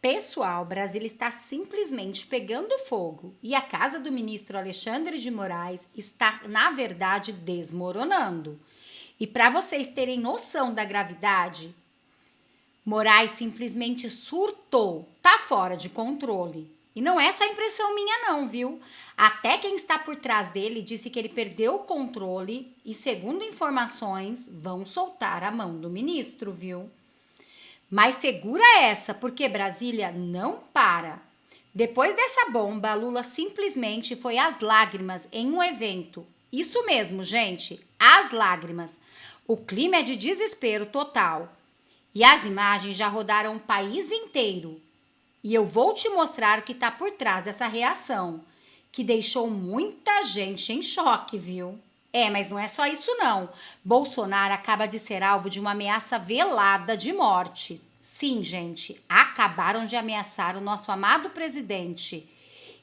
Pessoal, Brasília está simplesmente pegando fogo e a casa do ministro Alexandre de Moraes está, na verdade, desmoronando. E para vocês terem noção da gravidade, Moraes simplesmente surtou, tá fora de controle. E não é só impressão minha não, viu? Até quem está por trás dele disse que ele perdeu o controle e, segundo informações, vão soltar a mão do ministro, viu? Mas segura essa, porque Brasília não para. Depois dessa bomba, Lula simplesmente foi às lágrimas em um evento. Isso mesmo, gente, às lágrimas. O clima é de desespero total. E as imagens já rodaram o país inteiro. E eu vou te mostrar o que está por trás dessa reação, que deixou muita gente em choque, viu? Mas não é só isso não. Bolsonaro acaba de ser alvo de uma ameaça velada de morte. Sim, gente, acabaram de ameaçar o nosso amado presidente.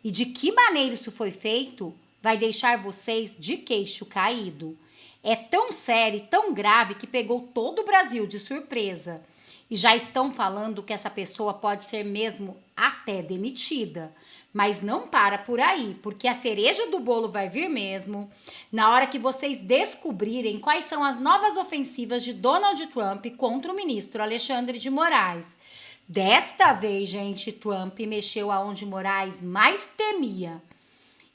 E de que maneira isso foi feito vai deixar vocês de queixo caído. É tão sério e tão grave que pegou todo o Brasil de surpresa. E já estão falando que essa pessoa pode ser mesmo até demitida. Mas não para por aí, porque a cereja do bolo vai vir mesmo na hora que vocês descobrirem quais são as novas ofensivas de Donald Trump contra o ministro Alexandre de Moraes. Desta vez, gente, Trump mexeu aonde Moraes mais temia.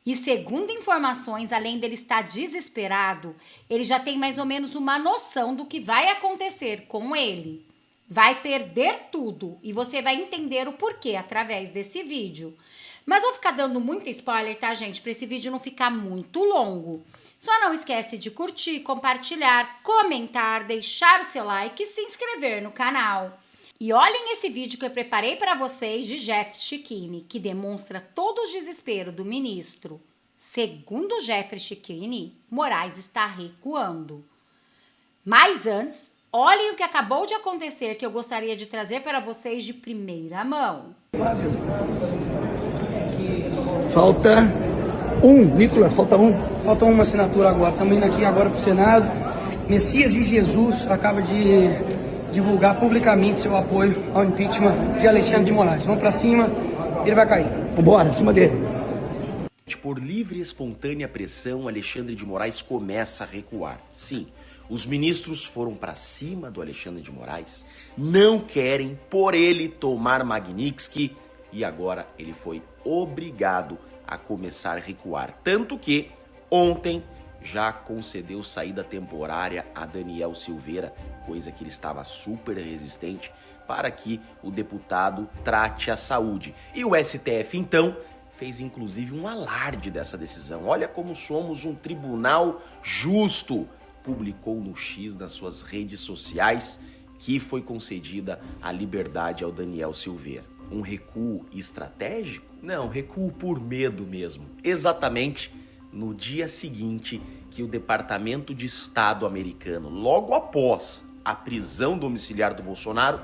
E segundo informações, além dele estar desesperado, ele já tem mais ou menos uma noção do que vai acontecer com ele. Vai perder tudo e você vai entender o porquê através desse vídeo. Mas vou ficar dando muito spoiler, tá, gente? Para esse vídeo não ficar muito longo. Só não esquece de curtir, compartilhar, comentar, deixar o seu like e se inscrever no canal. E olhem esse vídeo que eu preparei para vocês de Jeff Chikini, que demonstra todo o desespero do ministro. Segundo Jeff Chikini, Moraes está recuando. Mas antes, olhem o que acabou de acontecer que eu gostaria de trazer para vocês de primeira mão. Falta Nicolas, falta um. Falta uma assinatura agora. Estamos indo aqui agora para o Senado. Messias de Jesus acaba de divulgar publicamente seu apoio ao impeachment de Alexandre de Moraes. Vamos para cima, ele vai cair. Vambora, em cima dele. Por livre e espontânea pressão, Alexandre de Moraes começa a recuar. Sim, os ministros foram para cima do Alexandre de Moraes, não querem por ele tomar Magnitsky e agora ele foi obrigado a começar a recuar. Tanto que ontem já concedeu saída temporária a Daniel Silveira, coisa que ele estava super resistente, para que o deputado trate a saúde. E o STF, então, fez inclusive um alarde dessa decisão. Olha como somos um tribunal justo. Publicou no X nas suas redes sociais que foi concedida a liberdade ao Daniel Silveira. Um recuo estratégico? Não, recuo por medo mesmo. Exatamente no dia seguinte que o Departamento de Estado americano, logo após a prisão domiciliar do Bolsonaro,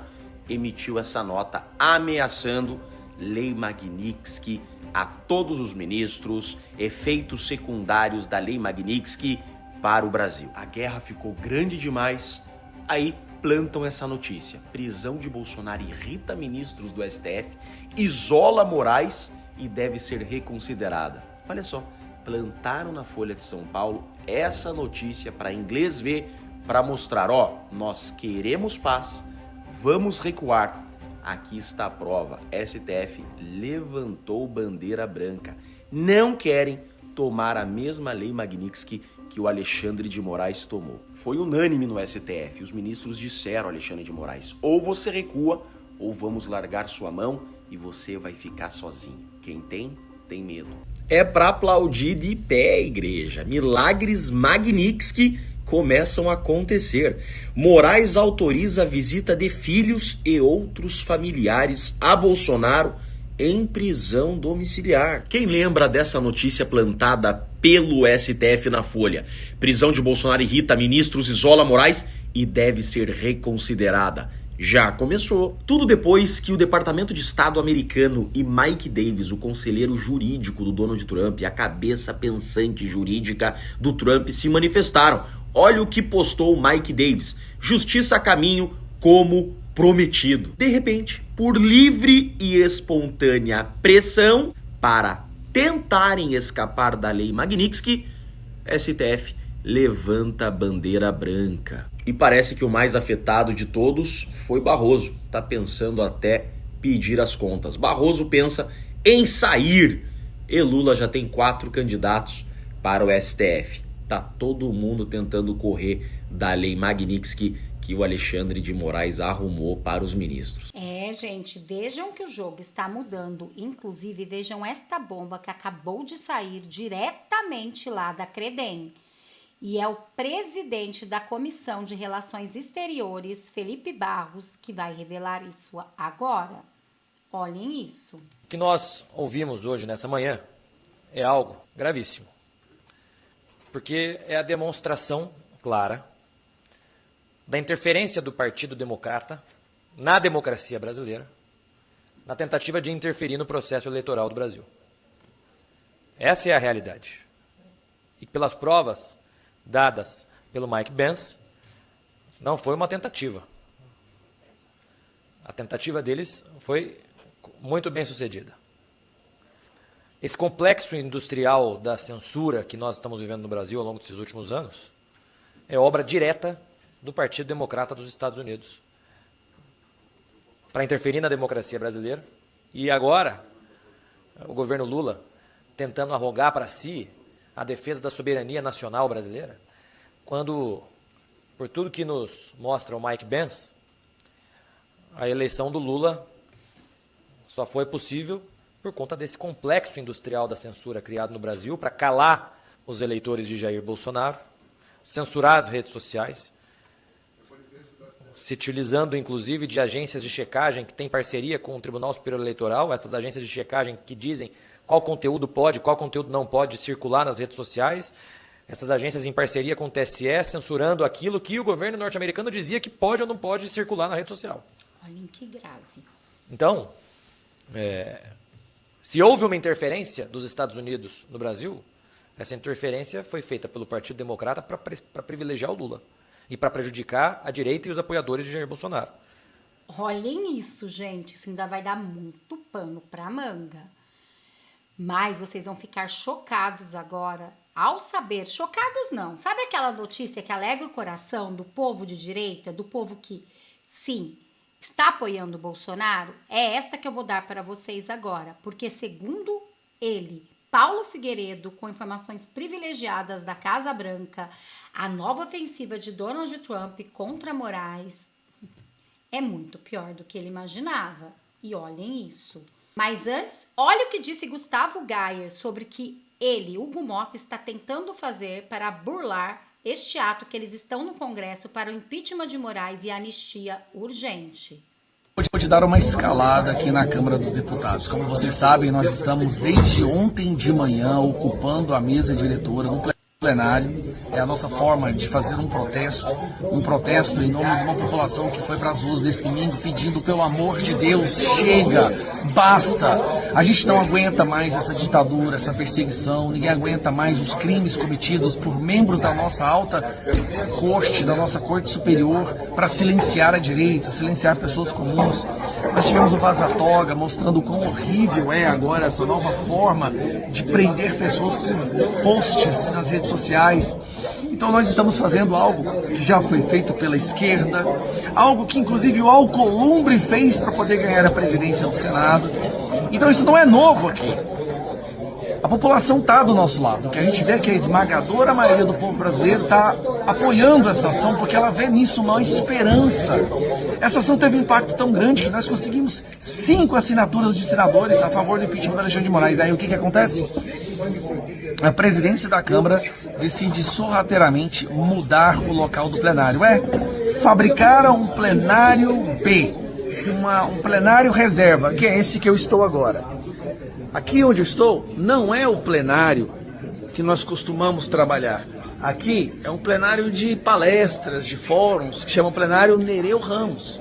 emitiu essa nota ameaçando Lei Magnitsky a todos os ministros, efeitos secundários da Lei Magnitsky para o Brasil. A guerra ficou grande demais, aí plantam essa notícia. Prisão de Bolsonaro irrita ministros do STF, isola Moraes e deve ser reconsiderada. Olha só, plantaram na Folha de São Paulo essa notícia para inglês ver, para mostrar, ó, nós queremos paz, vamos recuar. Aqui está a prova, STF levantou bandeira branca. Não querem tomar a mesma Lei Magnitsky que o Alexandre de Moraes tomou. Foi unânime no STF, os ministros disseram, Alexandre de Moraes, ou você recua, ou vamos largar sua mão e você vai ficar sozinho. Quem tem medo. É para aplaudir de pé, igreja. Milagres Magnitsky começam a acontecer. Moraes autoriza a visita de filhos e outros familiares a Bolsonaro em prisão domiciliar. Quem lembra dessa notícia plantada pelo STF na Folha? Prisão de Bolsonaro irrita ministros, isola Moraes e deve ser reconsiderada. Já começou. Tudo depois que o Departamento de Estado americano e Mike Davis, o conselheiro jurídico do Donald Trump, a cabeça pensante jurídica do Trump, se manifestaram. Olha o que postou o Mike Davis. Justiça a caminho como prometido. De repente, por livre e espontânea pressão para tentarem escapar da lei Magnitsky, STF levanta a bandeira branca. E parece que o mais afetado de todos foi Barroso. Tá pensando até pedir as contas. Barroso pensa em sair e Lula já tem 4 candidatos para o STF. Tá todo mundo tentando correr da lei Magnitsky que o Alexandre de Moraes arrumou para os ministros. Gente, vejam que o jogo está mudando. Inclusive, vejam esta bomba que acabou de sair diretamente lá da Credem. E é o presidente da Comissão de Relações Exteriores, Felipe Barros, que vai revelar isso agora. Olhem isso. O que nós ouvimos hoje, nessa manhã, é algo gravíssimo. Porque é a demonstração clara da interferência do Partido Democrata na democracia brasileira, na tentativa de interferir no processo eleitoral do Brasil. Essa é a realidade. E pelas provas dadas pelo Mike Pence, não foi uma tentativa. A tentativa deles foi muito bem sucedida. Esse complexo industrial da censura que nós estamos vivendo no Brasil ao longo desses últimos anos é obra direta do Partido Democrata dos Estados Unidos para interferir na democracia brasileira. E agora, o governo Lula tentando arrogar para si a defesa da soberania nacional brasileira, quando, por tudo que nos mostra o Mike Pence, a eleição do Lula só foi possível por conta desse complexo industrial da censura criado no Brasil para calar os eleitores de Jair Bolsonaro, censurar as redes sociais, se utilizando inclusive de agências de checagem que têm parceria com o Tribunal Superior Eleitoral, essas agências de checagem que dizem qual conteúdo pode, qual conteúdo não pode circular nas redes sociais, essas agências em parceria com o TSE, censurando aquilo que o governo norte-americano dizia que pode ou não pode circular na rede social. Olhem que grave. Então, se houve uma interferência dos Estados Unidos no Brasil, essa interferência foi feita pelo Partido Democrata para privilegiar o Lula e para prejudicar a direita e os apoiadores de Jair Bolsonaro. Olhem isso, gente. Isso ainda vai dar muito pano para manga. Mas vocês vão ficar chocados agora ao saber, chocados não, sabe aquela notícia que alegra o coração do povo de direita, do povo que, sim, está apoiando o Bolsonaro? É esta que eu vou dar para vocês agora, porque segundo ele, Paulo Figueiredo, com informações privilegiadas da Casa Branca, a nova ofensiva de Donald Trump contra Moraes é muito pior do que ele imaginava. E olhem isso. Mas antes, olha o que disse Gustavo Gayer sobre que ele, Hugo Mota, está tentando fazer para burlar este ato que eles estão no Congresso para o impeachment de Moraes e a anistia urgente. Pode dar uma escalada aqui na Câmara dos Deputados. Como vocês sabem, nós estamos desde ontem de manhã ocupando a mesa diretora no plenário. É a nossa forma de fazer um protesto em nome de uma população que foi para as ruas desse domingo pedindo, pelo amor de Deus, chega, basta. A gente não aguenta mais essa ditadura, essa perseguição, ninguém aguenta mais os crimes cometidos por membros da nossa alta corte, da nossa corte superior, para silenciar a direita, silenciar pessoas comuns. Nós tivemos o Vaza Toga mostrando o quão horrível é agora essa nova forma de prender pessoas por posts nas redes sociais. Então nós estamos fazendo algo que já foi feito pela esquerda, algo que inclusive o Alcolumbre fez para poder ganhar a presidência do Senado. Então isso não é novo aqui. A população está do nosso lado. O que a gente vê é que a esmagadora maioria do povo brasileiro está apoiando essa ação porque ela vê nisso uma esperança. Essa ação teve um impacto tão grande que nós conseguimos 5 assinaturas de senadores a favor do impeachment do Alexandre de Moraes. Aí o que acontece? A presidência da Câmara decide sorrateiramente mudar o local do plenário. Fabricaram um plenário B, um plenário reserva, que é esse que eu estou agora. Aqui onde eu estou não é o plenário que nós costumamos trabalhar. Aqui é um plenário de palestras, de fóruns, que chama plenário Nereu Ramos.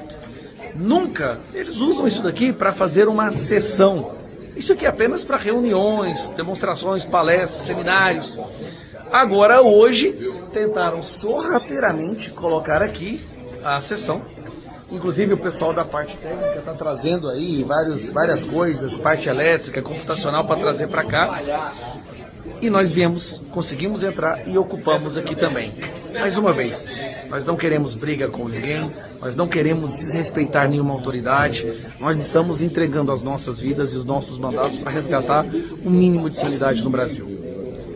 Nunca eles usam isso daqui para fazer uma sessão. Isso aqui é apenas para reuniões, demonstrações, palestras, seminários. Agora, hoje, tentaram sorrateiramente colocar aqui a sessão Inclusive o pessoal da parte técnica está trazendo aí várias coisas, parte elétrica, computacional para trazer para cá. E nós conseguimos entrar e ocupamos aqui também. Mais uma vez, nós não queremos briga com ninguém, nós não queremos desrespeitar nenhuma autoridade, nós estamos entregando as nossas vidas e os nossos mandatos para resgatar o mínimo de sanidade no Brasil.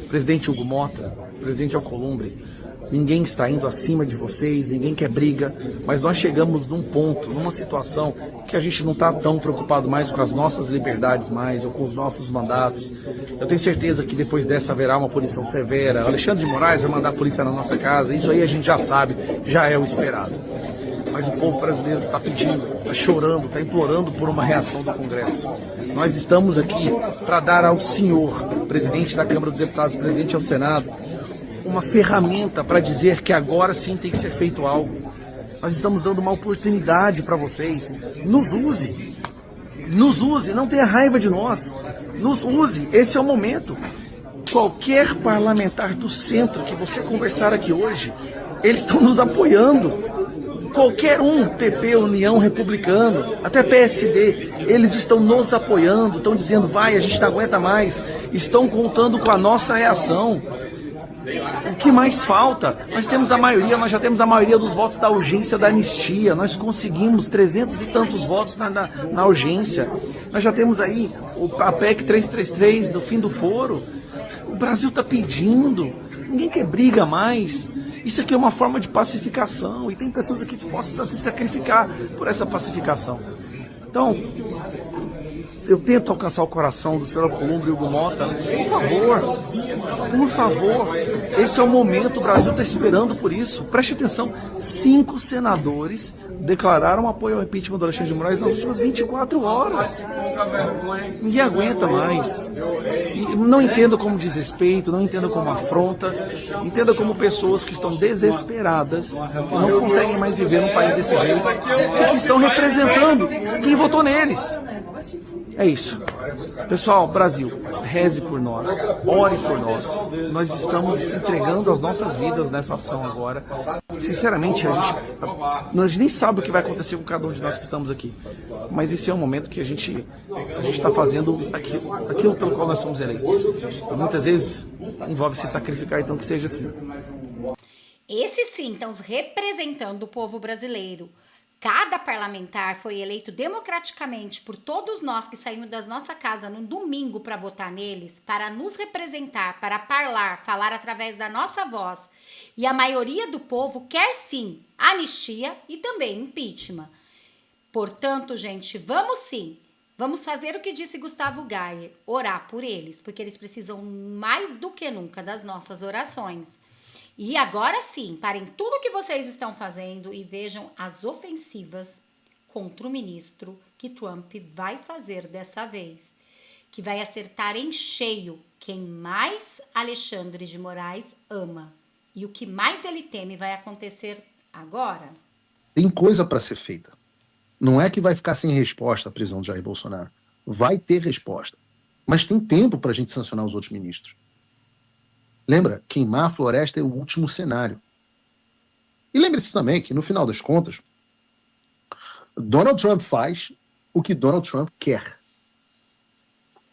Presidente Hugo Mota, presidente Alcolumbre, ninguém está indo acima de vocês, ninguém quer briga, mas nós chegamos num ponto, numa situação que a gente não está tão preocupado mais com as nossas liberdades mais, ou com os nossos mandatos. Eu tenho certeza que depois dessa haverá uma punição severa. Alexandre de Moraes vai mandar a polícia na nossa casa, isso aí a gente já sabe, já é o esperado. Mas o povo brasileiro está pedindo, está chorando, está implorando por uma reação do Congresso. Nós estamos aqui para dar ao senhor, presidente da Câmara dos Deputados, presidente ao Senado, uma ferramenta para dizer que agora sim tem que ser feito algo. Nós estamos dando uma oportunidade para vocês. Nos use, não tenha raiva de nós. Nos use, esse é o momento. Qualquer parlamentar do centro que você conversar aqui hoje, eles estão nos apoiando. Qualquer um, PP, União, Republicano, até PSD, eles estão nos apoiando, estão dizendo, vai, a gente não aguenta mais, estão contando com a nossa reação. O que mais falta? Nós temos a maioria, nós já temos a maioria dos votos da urgência da anistia. Nós conseguimos 300 e tantos votos na urgência. Nós já temos aí a PEC 333 do fim do foro. O Brasil está pedindo. Ninguém quer briga mais. Isso aqui é uma forma de pacificação. E tem pessoas aqui dispostas a se sacrificar por essa pacificação. Então, eu tento alcançar o coração do senhor Alcolumbre e Hugo Mota. Por favor, esse é o momento, o Brasil está esperando por isso. Preste atenção, 5 senadores declararam apoio ao impeachment do Alexandre de Moraes nas últimas 24 horas. Ninguém aguenta mais. Não entenda como desrespeito, não entenda como afronta, entenda como pessoas que estão desesperadas, que não conseguem mais viver num país desse jeito, e que estão representando quem votou neles. É isso. Pessoal, Brasil, reze por nós, ore por nós. Nós estamos entregando as nossas vidas nessa ação agora. Sinceramente, a gente nem sabe o que vai acontecer com cada um de nós que estamos aqui. Mas esse é um momento que a gente está fazendo aquilo pelo qual nós somos eleitos. Muitas vezes envolve se sacrificar, então que seja assim. Esses sim estão representando o povo brasileiro. Cada parlamentar foi eleito democraticamente por todos nós que saímos da nossa casa no domingo para votar neles, para nos representar, para falar através da nossa voz. E a maioria do povo quer sim anistia e também impeachment. Portanto, gente, vamos fazer o que disse Gustavo Gayer, orar por eles, porque eles precisam mais do que nunca das nossas orações. E agora sim, parem tudo o que vocês estão fazendo e vejam as ofensivas contra o ministro que Trump vai fazer dessa vez. Que vai acertar em cheio quem mais Alexandre de Moraes ama. E o que mais ele teme vai acontecer agora. Tem coisa para ser feita. Não é que vai ficar sem resposta a prisão de Jair Bolsonaro. Vai ter resposta. Mas tem tempo para a gente sancionar os outros ministros. Lembra, queimar a floresta é o último cenário. E lembre-se também que, no final das contas, Donald Trump faz o que Donald Trump quer.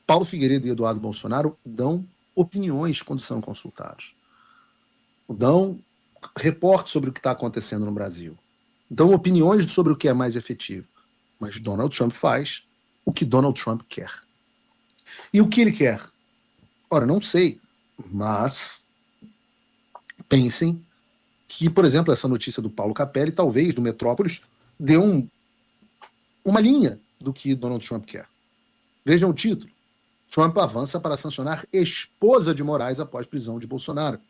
Paulo Figueiredo e Eduardo Bolsonaro dão opiniões quando são consultados. Dão reportes sobre o que está acontecendo no Brasil. Dão opiniões sobre o que é mais efetivo. Mas Donald Trump faz o que Donald Trump quer. E o que ele quer? Ora, não sei. Mas pensem que, por exemplo, essa notícia do Paulo Capelli, talvez, do Metrópolis, deu uma linha do que Donald Trump quer. Vejam o título. Trump avança para sancionar esposa de Moraes após prisão de Bolsonaro.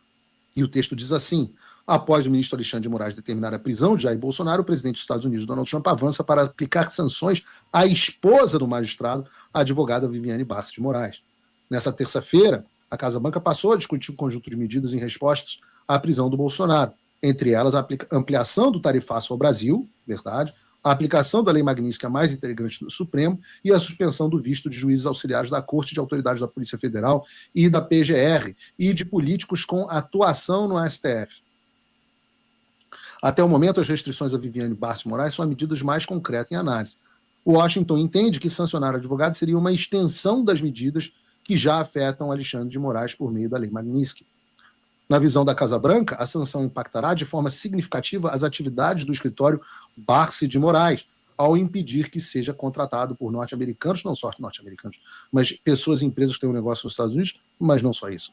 E o texto diz assim: após o ministro Alexandre de Moraes determinar a prisão de Jair Bolsonaro, o presidente dos Estados Unidos, Donald Trump, avança para aplicar sanções à esposa do magistrado, a advogada Viviane Barça de Moraes. Nessa terça-feira, a Casa Branca passou a discutir um conjunto de medidas em respostas à prisão do Bolsonaro, entre elas a ampliação do tarifaço ao Brasil, verdade, a aplicação da Lei Magnitsky mais integrante do Supremo e a suspensão do visto de juízes auxiliares da Corte, de autoridades da Polícia Federal e da PGR e de políticos com atuação no STF. Até o momento, as restrições a Viviane Barros Moraes são medidas mais concretas em análise. Washington entende que sancionar advogados seria uma extensão das medidas que já afetam Alexandre de Moraes por meio da Lei Magnitsky. Na visão da Casa Branca, a sanção impactará de forma significativa as atividades do escritório Barros de Moraes, ao impedir que seja contratado por norte-americanos, não só norte-americanos, mas pessoas e empresas que têm um negócio nos Estados Unidos, mas não só isso.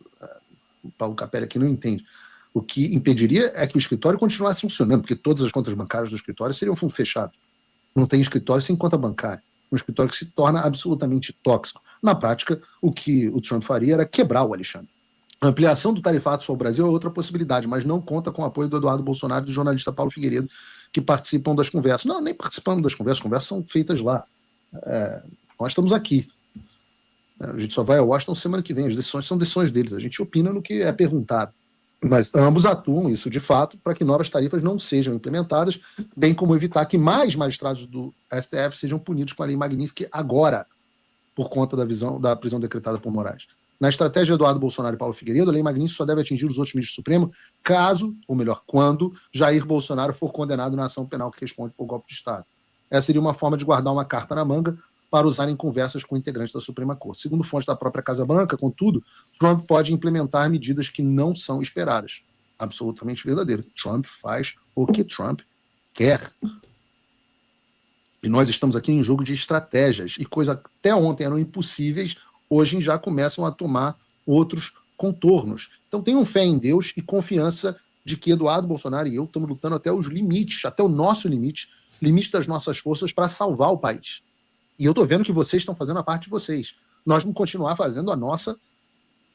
O Paulo Capelli aqui não entende. O que impediria é que o escritório continuasse funcionando, porque todas as contas bancárias do escritório seriam fechadas. Não tem escritório sem conta bancária. Um escritório que se torna absolutamente tóxico. Na prática, o que o Trump faria era quebrar o Alexandre. A ampliação do tarifato ao Brasil é outra possibilidade, mas não conta com o apoio do Eduardo Bolsonaro e do jornalista Paulo Figueiredo, que participam das conversas. Não, nem participamos das conversas, as conversas são feitas lá. Nós estamos aqui. A gente só vai a Washington semana que vem, as decisões são decisões deles, a gente opina no que é perguntado. Mas ambos atuam, isso de fato, para que novas tarifas não sejam implementadas, bem como evitar que mais magistrados do STF sejam punidos com a Lei Magnitsky agora, por conta da prisão decretada por Moraes. Na estratégia de Eduardo Bolsonaro e Paulo Figueiredo, a Lei Magnitsky só deve atingir os outros ministros do Supremo caso, ou melhor, quando, Jair Bolsonaro for condenado na ação penal que responde por golpe de Estado. Essa seria uma forma de guardar uma carta na manga para usar em conversas com integrantes da Suprema Corte. Segundo fontes da própria Casa Branca, contudo, Trump pode implementar medidas que não são esperadas. Absolutamente verdadeiro. Trump faz o que Trump quer. E nós estamos aqui em jogo de estratégias, e coisas até ontem eram impossíveis, hoje já começam a tomar outros contornos. Então tenham fé em Deus e confiança de que Eduardo Bolsonaro e eu estamos lutando até os limites, até o nosso limite das nossas forças para salvar o país. E eu estou vendo que vocês estão fazendo a parte de vocês. Nós vamos continuar fazendo a nossa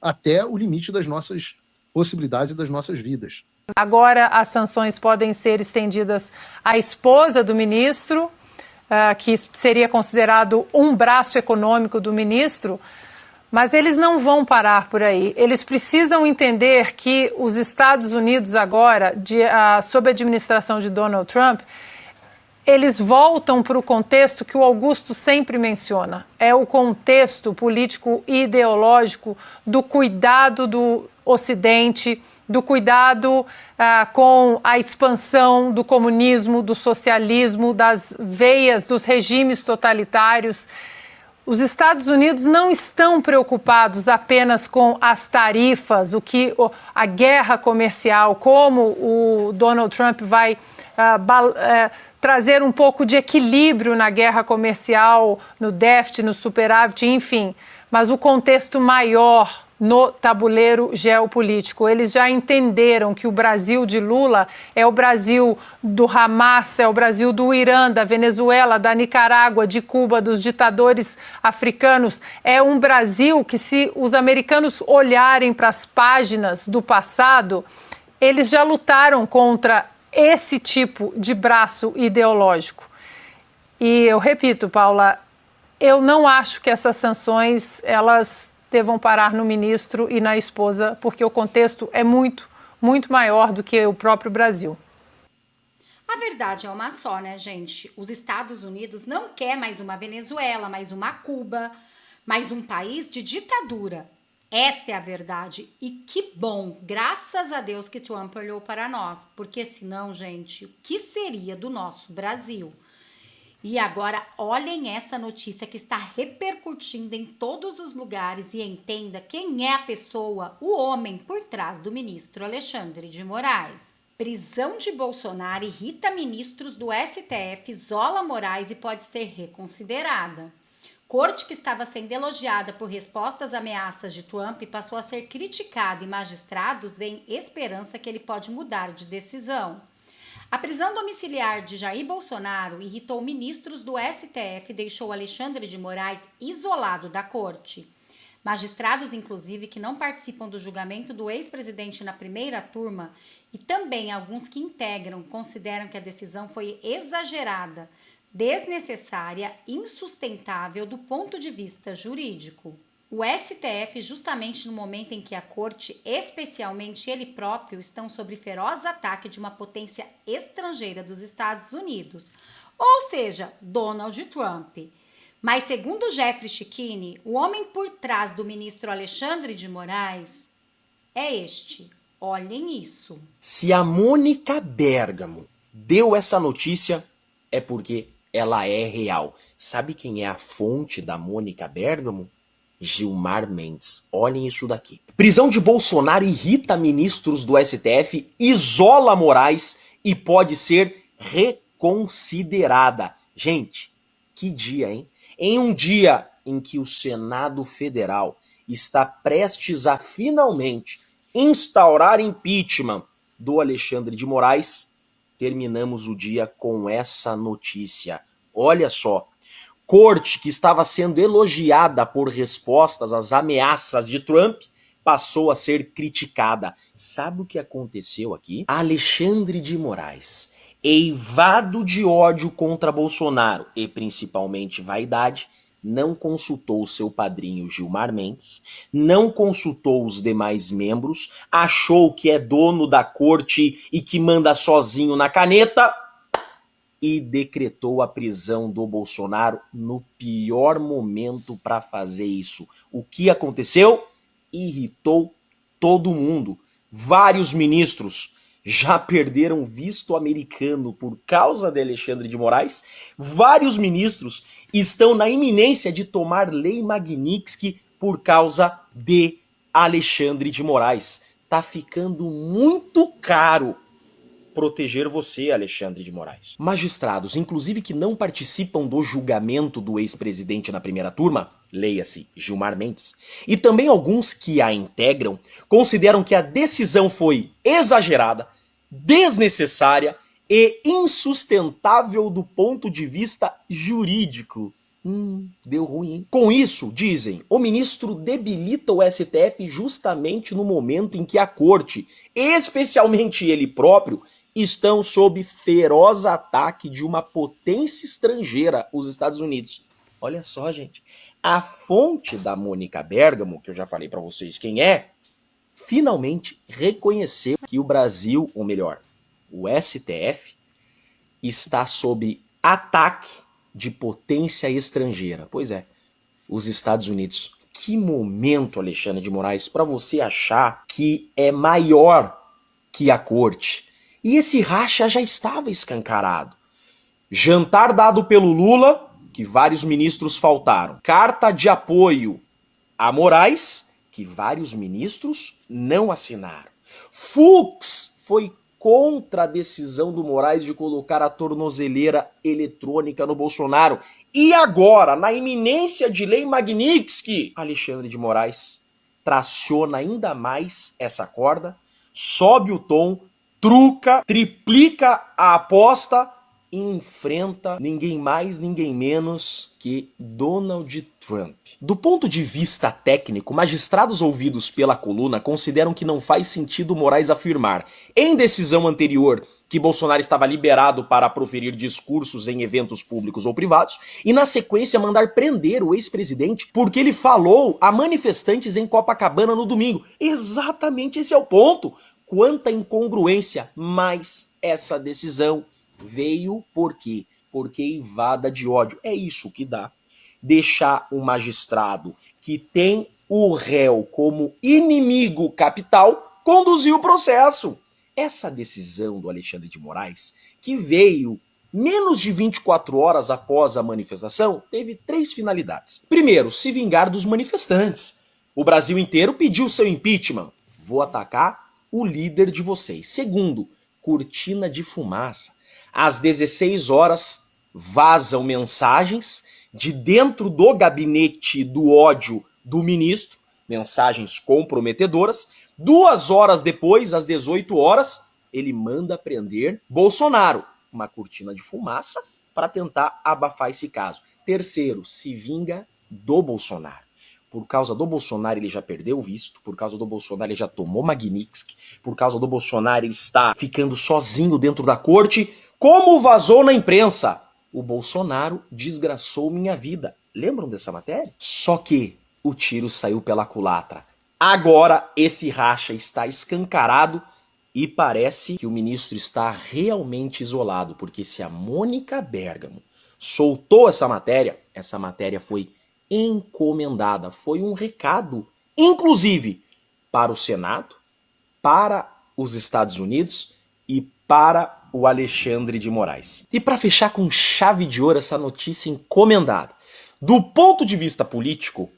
até o limite das nossas possibilidades e das nossas vidas. Agora as sanções podem ser estendidas à esposa do ministro, que seria considerado um braço econômico do ministro, mas eles não vão parar por aí. Eles precisam entender que os Estados Unidos agora, sob a administração de Donald Trump, eles voltam para o contexto que o Augusto sempre menciona. É o contexto político e ideológico do cuidado do Ocidente, do cuidado com a expansão do comunismo, do socialismo, das veias dos regimes totalitários. Os Estados Unidos não estão preocupados apenas com as tarifas, a guerra comercial, como o Donald Trump vai trazer um pouco de equilíbrio na guerra comercial, no déficit, no superávit, enfim. Mas o contexto maior no tabuleiro geopolítico. Eles já entenderam que o Brasil de Lula é o Brasil do Hamas, é o Brasil do Irã, da Venezuela, da Nicarágua, de Cuba, dos ditadores africanos. É um Brasil que, se os americanos olharem para as páginas do passado, eles já lutaram contra esse tipo de braço ideológico. E eu repito, Paula, eu não acho que essas sanções elas devam parar no ministro e na esposa, porque o contexto é muito, muito maior do que o próprio Brasil. A verdade é uma só, né, gente? Os Estados Unidos não quer mais uma Venezuela, mais uma Cuba, mais um país de ditadura. Esta é a verdade. E que bom, graças a Deus que Trump olhou para nós, porque senão, gente, o que seria do nosso Brasil? E agora, olhem essa notícia que está repercutindo em todos os lugares e entenda quem é a pessoa, o homem por trás do ministro Alexandre de Moraes. Prisão de Bolsonaro irrita ministros do STF, isola Moraes e pode ser reconsiderada. Corte que estava sendo elogiada por respostas às ameaças de Trump passou a ser criticada e magistrados veem esperança que ele pode mudar de decisão. A prisão domiciliar de Jair Bolsonaro irritou ministros do STF e deixou Alexandre de Moraes isolado da corte. Magistrados, inclusive, que não participam do julgamento do ex-presidente na primeira turma e também alguns que integram, consideram que a decisão foi exagerada, desnecessária, insustentável do ponto de vista jurídico. O STF, justamente no momento em que a corte, especialmente ele próprio, estão sob feroz ataque de uma potência estrangeira dos Estados Unidos, ou seja, Donald Trump. Mas segundo Jeffrey Schickini, o homem por trás do ministro Alexandre de Moraes é este, Olhem isso. Se a Mônica Bergamo deu essa notícia, é porque ela é real. Sabe quem é a fonte da Mônica Bergamo? Gilmar Mendes. Olhem isso daqui. Prisão de Bolsonaro irrita ministros do STF, isola Moraes e pode ser reconsiderada. Gente, que dia, hein? Em um dia em que o Senado Federal está prestes a finalmente instaurar impeachment do Alexandre de Moraes, terminamos o dia com essa notícia. Olha só, corte que estava sendo elogiada por respostas às ameaças de Trump passou a ser criticada. Sabe o que aconteceu aqui? Alexandre de Moraes, eivado de ódio contra Bolsonaro e principalmente vaidade, não consultou seu padrinho Gilmar Mendes, não consultou os demais membros, achou que é dono da corte e que manda sozinho na caneta e decretou a prisão do Bolsonaro no pior momento para fazer isso. O que aconteceu? Irritou todo mundo. Vários ministros já perderam visto americano por causa de Alexandre de Moraes. Vários ministros estão na iminência de tomar lei Magnitsky por causa de Alexandre de Moraes. Tá ficando muito caro proteger você, Alexandre de Moraes. Magistrados, inclusive que não participam do julgamento do ex-presidente na primeira turma, leia-se Gilmar Mendes, e também alguns que a integram, consideram que a decisão foi exagerada, desnecessária e insustentável do ponto de vista jurídico. Deu ruim, hein? Com isso, dizem, o ministro debilita o STF justamente no momento em que a corte, especialmente ele próprio, estão sob feroz ataque de uma potência estrangeira, os Estados Unidos. Olha só, gente. A fonte da Mônica Bergamo, que eu já falei para vocês quem é, finalmente reconheceu que o Brasil, ou melhor, o STF, está sob ataque de potência estrangeira. Pois é, os Estados Unidos. Que momento, Alexandre de Moraes, para você achar que é maior que a corte. E esse racha já estava escancarado. Jantar dado pelo Lula, que vários ministros faltaram. Carta de apoio a Moraes, que vários ministros não assinaram. Fux foi contra a decisão do Moraes de colocar a tornozeleira eletrônica no Bolsonaro. E agora, na iminência de lei Magnitsky, Alexandre de Moraes traciona ainda mais essa corda, sobe o tom, truca, triplica a aposta e enfrenta ninguém mais, ninguém menos que Donald Trump. Do ponto de vista técnico, magistrados ouvidos pela coluna consideram que não faz sentido Moraes afirmar, em decisão anterior, que Bolsonaro estava liberado para proferir discursos em eventos públicos ou privados, e na sequência mandar prender o ex-presidente porque ele falou a manifestantes em Copacabana no domingo. Exatamente esse é o ponto. Quanta incongruência, mas essa decisão veio por quê? Porque invada de ódio. É isso que dá. Deixar um magistrado que tem o réu como inimigo capital conduzir o processo. Essa decisão do Alexandre de Moraes, que veio menos de 24 horas após a manifestação, teve 3 finalidades. Primeiro, se vingar dos manifestantes. O Brasil inteiro pediu seu impeachment. Vou atacar o líder de vocês. Segundo, cortina de fumaça. Às 16 horas, vazam mensagens de dentro do gabinete do ódio do ministro, mensagens comprometedoras. 2 horas depois, às 18 horas, ele manda prender Bolsonaro. Uma cortina de fumaça para tentar abafar esse caso. Terceiro, se vinga do Bolsonaro. Por causa do Bolsonaro ele já perdeu o visto, por causa do Bolsonaro ele já tomou Magnitsky, por causa do Bolsonaro ele está ficando sozinho dentro da corte. Como vazou na imprensa? O Bolsonaro desgraçou minha vida. Lembram dessa matéria? Só que o tiro saiu pela culatra. Agora esse racha está escancarado e parece que o ministro está realmente isolado, porque se a Mônica Bergamo soltou essa matéria foi encomendada, foi um recado, inclusive para o Senado, para os Estados Unidos e para o Alexandre de Moraes. E para fechar com chave de ouro essa notícia encomendada, do ponto de vista político,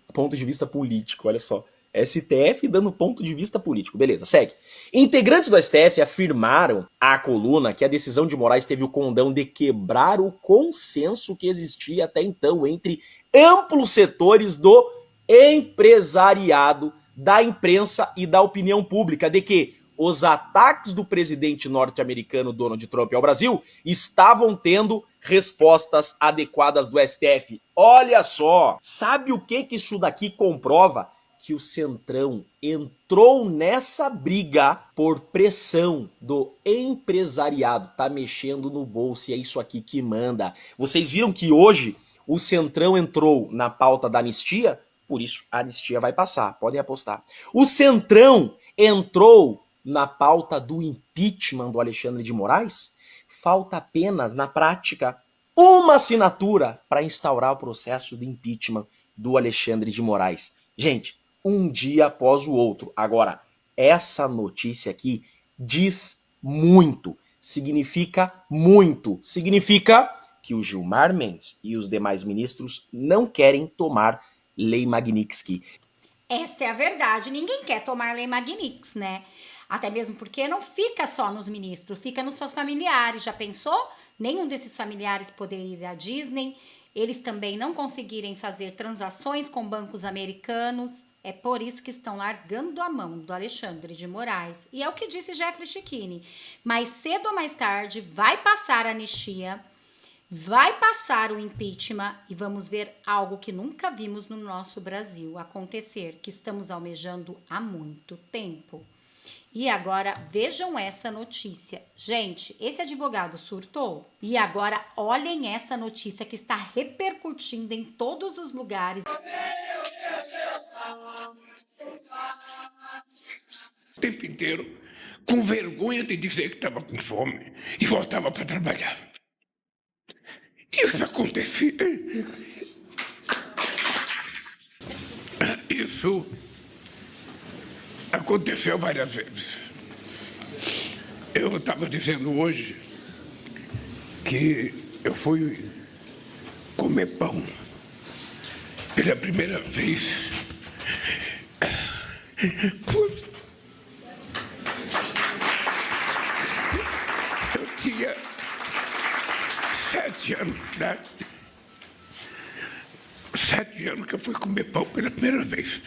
olha só, STF dando ponto de vista político, beleza, segue. Integrantes do STF afirmaram à coluna que a decisão de Moraes teve o condão de quebrar o consenso que existia até então entre amplos setores do empresariado, da imprensa e da opinião pública, de que os ataques do presidente norte-americano Donald Trump ao Brasil estavam tendo respostas adequadas do STF. Olha só, sabe o que isso daqui comprova? Que o Centrão entrou nessa briga por pressão do empresariado, tá mexendo no bolso e é isso aqui que manda. Vocês viram que hoje o Centrão entrou na pauta da anistia? Por isso a anistia vai passar, podem apostar. O Centrão entrou na pauta do impeachment do Alexandre de Moraes? Falta apenas, na prática, uma assinatura para instaurar o processo de impeachment do Alexandre de Moraes. Gente, um dia após o outro. Agora, essa notícia aqui diz muito, significa muito. Significa que o Gilmar Mendes e os demais ministros não querem tomar Lei Magnitsky. Esta é a verdade. Ninguém quer tomar Lei Magnitsky, né? Até mesmo porque não fica só nos ministros, fica nos seus familiares. Já pensou? Nenhum desses familiares poder ir à Disney. Eles também não conseguirem fazer transações com bancos americanos. É por isso que estão largando a mão do Alexandre de Moraes. E é o que disse Jeffrey Schichini. Mais cedo ou mais tarde vai passar a anistia, vai passar o impeachment e vamos ver algo que nunca vimos no nosso Brasil acontecer, que estamos almejando há muito tempo. E agora vejam essa notícia. Gente, esse advogado surtou. E agora olhem essa notícia que está repercutindo em todos os lugares. O tempo inteiro, com vergonha de dizer que estava com fome e voltava para trabalhar. Isso acontecia. Isso aconteceu várias vezes. Eu estava dizendo hoje que eu fui comer pão pela primeira vez. Eu tinha 7 anos de idade. 7 anos que eu fui comer pão pela primeira vez.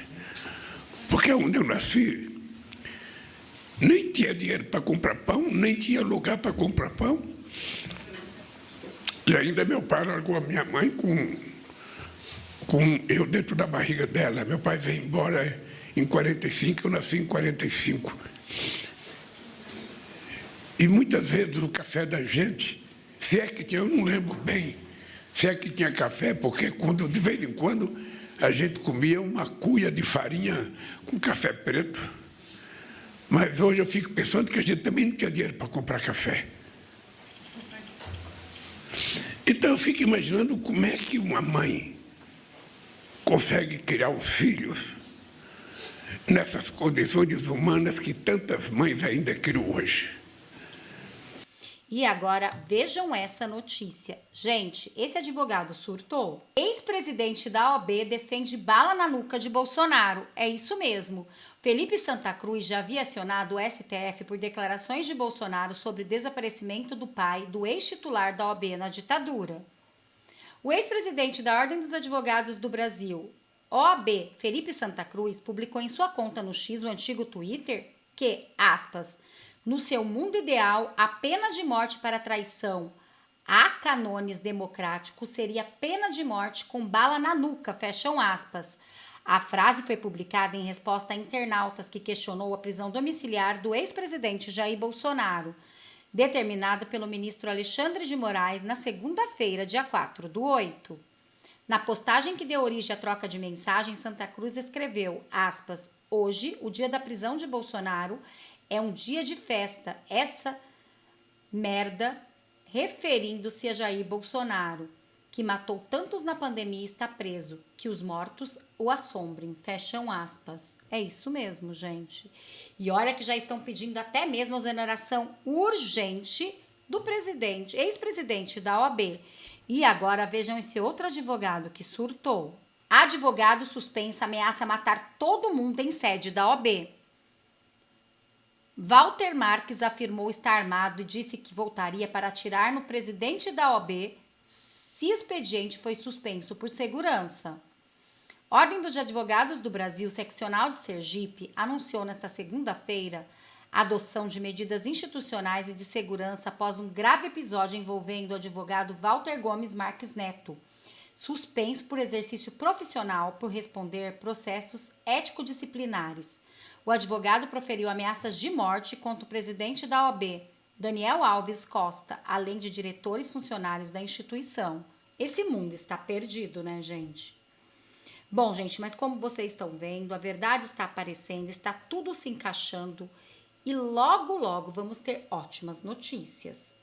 Porque onde eu nasci, nem tinha dinheiro para comprar pão, nem tinha lugar para comprar pão. E ainda meu pai largou a minha mãe com eu dentro da barriga dela. Meu pai veio embora em 45, eu nasci em 45. E muitas vezes o café da gente, se é que tinha, eu não lembro bem, se é que tinha café, porque de vez em quando a gente comia uma cuia de farinha com café preto. Mas hoje eu fico pensando que a gente também não tinha dinheiro para comprar café. Então eu fico imaginando como é que uma mãe consegue criar os filhos nessas condições humanas que tantas mães ainda criam hoje. E agora vejam essa notícia. Gente, esse advogado surtou? Ex-presidente da OAB defende bala na nuca de Bolsonaro. É isso mesmo. Felipe Santa Cruz já havia acionado o STF por declarações de Bolsonaro sobre o desaparecimento do pai do ex-titular da OAB na ditadura. O ex-presidente da Ordem dos Advogados do Brasil, OAB, Felipe Santa Cruz, publicou em sua conta no X, o antigo Twitter, que, aspas, no seu mundo ideal, a pena de morte para traição a cânones democráticos seria pena de morte com bala na nuca, fecham aspas. A frase foi publicada em resposta a internautas que questionou a prisão domiciliar do ex-presidente Jair Bolsonaro, determinada pelo ministro Alexandre de Moraes na segunda-feira, dia 4/8. Na postagem que deu origem à troca de mensagens, Santa Cruz escreveu, aspas, hoje, o dia da prisão de Bolsonaro, é um dia de festa, essa merda, referindo-se a Jair Bolsonaro, que matou tantos na pandemia está preso, que os mortos o assombrem, fecham aspas. É isso mesmo, gente. E olha que já estão pedindo até mesmo a exoneração urgente do presidente, ex-presidente da OAB. E agora vejam esse outro advogado que surtou. Advogado suspenso ameaça matar todo mundo em sede da OAB. Walter Marques afirmou estar armado e disse que voltaria para atirar no presidente da OAB se o expediente foi suspenso por segurança. Ordem dos Advogados do Brasil, seccional de Sergipe, anunciou nesta segunda-feira a adoção de medidas institucionais e de segurança após um grave episódio envolvendo o advogado Walter Gomes Marques Neto, suspenso por exercício profissional por responder processos ético-disciplinares. O advogado proferiu ameaças de morte contra o presidente da OAB, Daniel Alves Costa, além de diretores funcionários da instituição. Esse mundo está perdido, né, gente? Bom, gente, mas como vocês estão vendo, a verdade está aparecendo, está tudo se encaixando e logo, logo vamos ter ótimas notícias.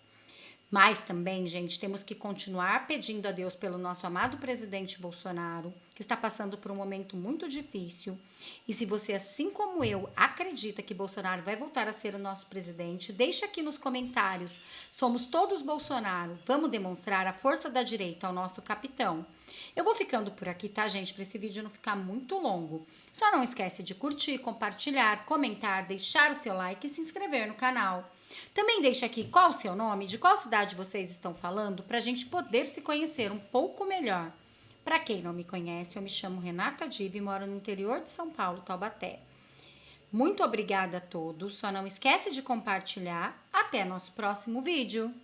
Mas também, gente, temos que continuar pedindo a Deus pelo nosso amado presidente Bolsonaro, que está passando por um momento muito difícil. E se você, assim como eu, acredita que Bolsonaro vai voltar a ser o nosso presidente, deixa aqui nos comentários. Somos todos Bolsonaro. Vamos demonstrar a força da direita ao nosso capitão. Eu vou ficando por aqui, tá, gente? Para esse vídeo não ficar muito longo. Só não esquece de curtir, compartilhar, comentar, deixar o seu like e se inscrever no canal. Também deixa aqui qual o seu nome, de qual cidade vocês estão falando, para a gente poder se conhecer um pouco melhor. Para quem não me conhece, eu me chamo Renata Dib e moro no interior de São Paulo, Taubaté. Muito obrigada a todos, só não esquece de compartilhar. Até nosso próximo vídeo!